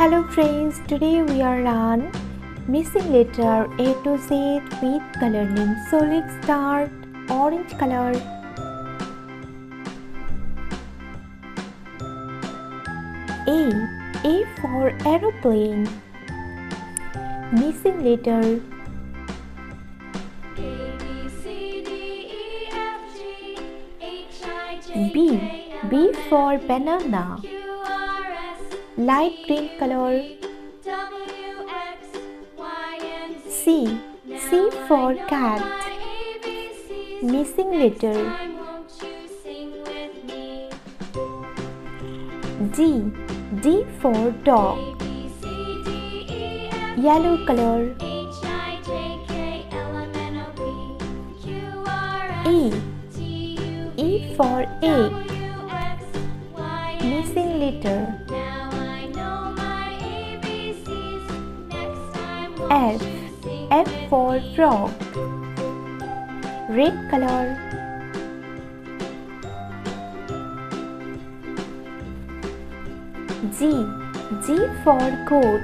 Hello friends, today we are on missing letter A to Z with color name. So let's start. Orange color. A for aeroplane. Missing letter. B for banana. Light green color. C for cat. Missing letter. D for dog. Yellow color. E for egg. Missing letter. F for frog. Red color. G for goat.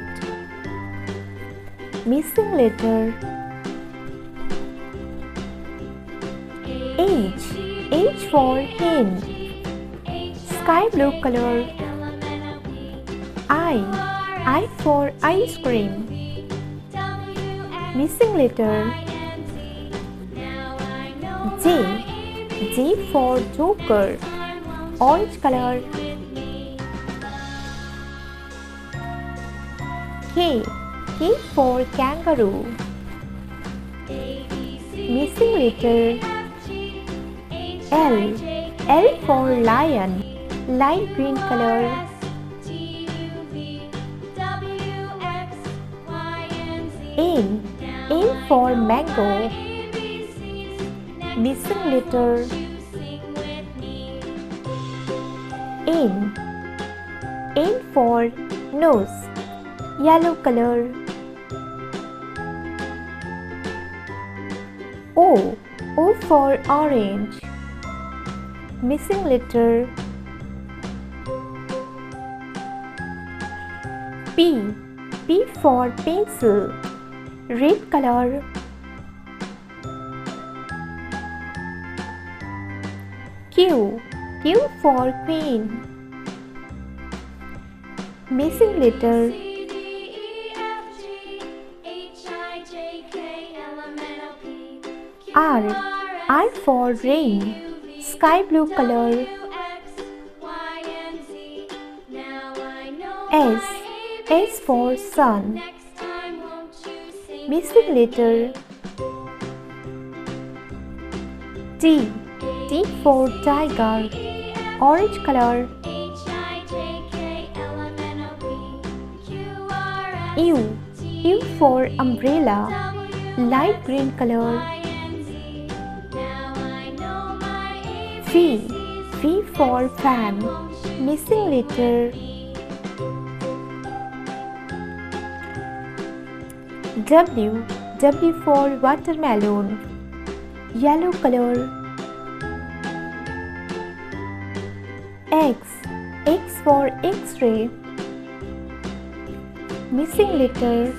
Missing letter. H for hen. Sky blue color. I for ice cream. Missing letter. J for joker. Orange color. K for kangaroo. Missing letter. L for lion. Light green color. N for mango. Missing letter. N for nose. Yellow color. O for orange. Missing letter. P for pencil. Red color. Q for queen. Missing letter. R for rain. Sky blue color. S for sun. Missing letter. T for tiger. Orange color. U for umbrella. Light green color. V for fan. Missing letter. W for watermelon. Yellow color. X for X-ray. Missing letter.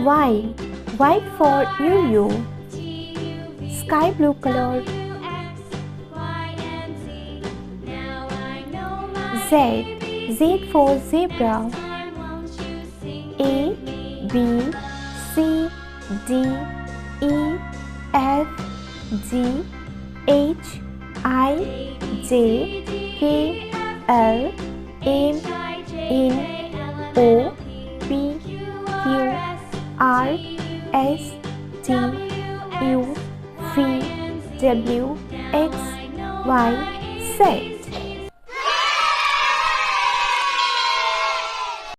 Y for yo-yo. Sky blue color. Z for zebra. A, B, C, D, E, F, G, H, I, J, K, L, M, N, O, P, Q, R, S, T, U, V, W, X, Y, Z.